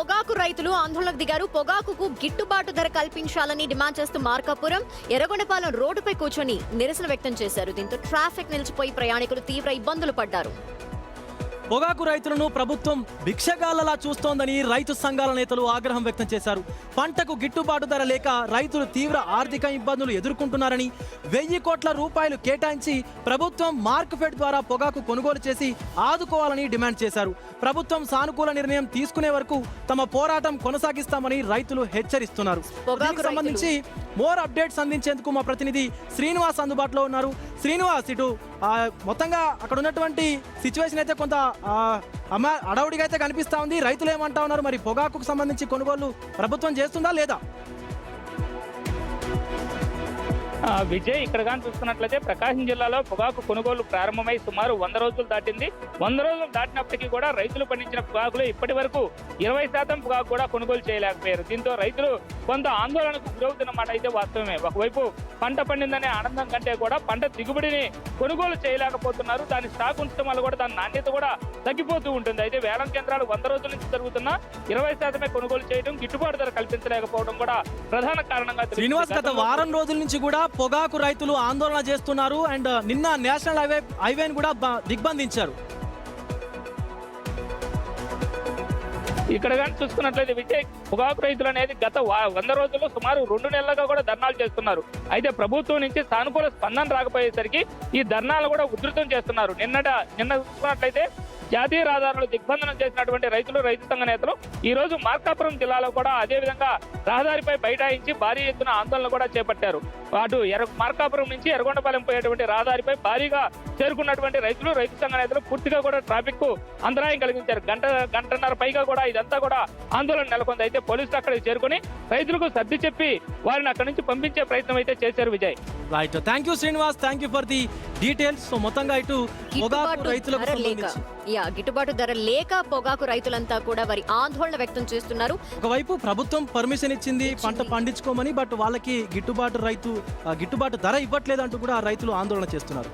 పొగాకు రైతులు ఆందోళనకు దిగారు. పొగాకుకు గిట్టుబాటు ధర కల్పించాలని డిమాండ్ చేస్తూ మార్కాపురం, ఎర్రగొండపాలెం రోడ్డుపై కూర్చొని నిరసన వ్యక్తం చేశారు. దీంతో ట్రాఫిక్ నిలిచిపోయి ప్రయాణికులు తీవ్ర ఇబ్బందులు పడ్డారు. పొగాకు రైతులను ప్రభుత్వం భిక్షగాళ్లలా చూస్తోందని రైతు సంఘాల నేతలు ఆగ్రహం వ్యక్తం చేశారు. పంటకు గిట్టుబాటు ధర లేక రైతులు తీవ్ర ఆర్థిక ఇబ్బందులు ఎదుర్కొంటున్నారని, 1000 కోట్ల రూపాయలు కేటాయించి ప్రభుత్వం మార్కెట్ ద్వారా పొగాకు కొనుగోలు చేసి ఆదుకోవాలని డిమాండ్ చేశారు. ప్రభుత్వం సానుకూల నిర్ణయం తీసుకునే వరకు తమ పోరాటం కొనసాగిస్తామని రైతులు హెచ్చరిస్తున్నారు. పొగాకు సంబంధించి మోర్ అప్డేట్స్ అందించేందుకు మా ప్రతినిధి శ్రీనివాస్ అందుబాటులో ఉన్నారు. శ్రీనివాస్, ఇటు మొత్తంగా అక్కడ ఉన్నటువంటి సిచ్యువేషన్ అయితే కొంత అడవుడిగా అయితే కనిపిస్తా ఉంది. రైతులు ఏమంటా ఉన్నారు? మరి పొగాకుకు సంబంధించి కొనుగోలు ప్రభుత్వం చేస్తుందా లేదా? విజయ్, ఇక్కడ కానీ చూసుకున్నట్లయితే ప్రకాశం జిల్లాలో పొగాకు కొనుగోలు ప్రారంభమై సుమారు 100 రోజులు దాటింది. 100 రోజులు దాటినప్పటికీ కూడా రైతులు పండించిన పొగాకులో ఇప్పటి వరకు 20% పొగాకు కూడా కొనుగోలు చేయలేకపోయారు. దీంతో రైతులు కొంత ఆందోళనకు గురవుతున్నమాట అయితే వాస్తవమే. ఒకవైపు పంట పండిందనే ఆనందం కంటే కూడా పంట దిగుబడిని కొనుగోలు చేయలేకపోతున్నారు. దాని స్టాక్ ఉంచడం వల్ల కూడా దాని నాణ్యత కూడా తగ్గిపోతూ ఉంటుంది. అయితే వేలం కేంద్రాలు 100 రోజుల నుంచి జరుగుతున్న 20% కొనుగోలు చేయడం, గిట్టుబాటు ధర కల్పించలేకపోవడం కూడా ప్రధాన కారణంగా శ్రీనివాస్, గత వారం రోజుల నుంచి కూడా పొగాకు రైతులు ఆందోళన చేస్తున్నారు. అండ్ నిన్న నేషనల్ హైవేని కూడా దిగ్బంధించారు. ఇక్కడ కానీ చూసుకున్నట్లయితే విజయ్, పొగాకు రైతులు అనేది గత 100 రోజుల్లో సుమారు 2 నెలలుగా కూడా ధర్నాలు చేస్తున్నారు. అయితే ప్రభుత్వం నుంచి సానుకూల స్పందన రాకపోయేసరికి ఈ ధర్నాలు కూడా ఉధృతం చేస్తున్నారు. నిన్న చూసుకున్నట్లయితే జాతీయ రహదారులు దిగ్బంధనం చేసినటువంటి రైతులు, రైతు సంఘ నేతలు ఈ రోజు మార్కాపురం జిల్లాలో కూడా అదే విధంగా రహదారిపై బైఠాయించి భారీ ఎత్తున ఆందోళన కూడా చేపట్టారు. అటు మార్కాపురం నుంచి ఎర్రగొండపాలెం పోయేటువంటి రహదారిపై భారీగా చేరుకున్నటువంటి రైతులు, రైతు సంఘ నేతలు పూర్తిగా కూడా ట్రాఫిక్ కు అంతరాయం కలిగించారు. గంటన్నర పైగా కూడా ఇదంతా కూడా ఆందోళన నెలకొంది. అయితే పోలీసులు అక్కడికి చేరుకుని రైతులకు సర్ది చెప్పి వారిని అక్కడి నుంచి పంపించే ప్రయత్నం అయితే చేశారు. Vijay, right, thank you Srinivas, thank you for the details. So మొత్తంగా ఇటు పొగాకు రైతులకు గిట్టుబాటు ధర లేక పొగాకు రైతులంతా కూడా వారి ఆందోళన వ్యక్తం చేస్తున్నారు. ఒకవైపు ప్రభుత్వం పర్మిషన్ ఇచ్చింది పంట పండించుకోమని, బట్ వాళ్ళకి గిట్టుబాటు ధర ఇవ్వట్లేదు అంటూ కూడా రైతులు ఆందోళన చేస్తున్నారు.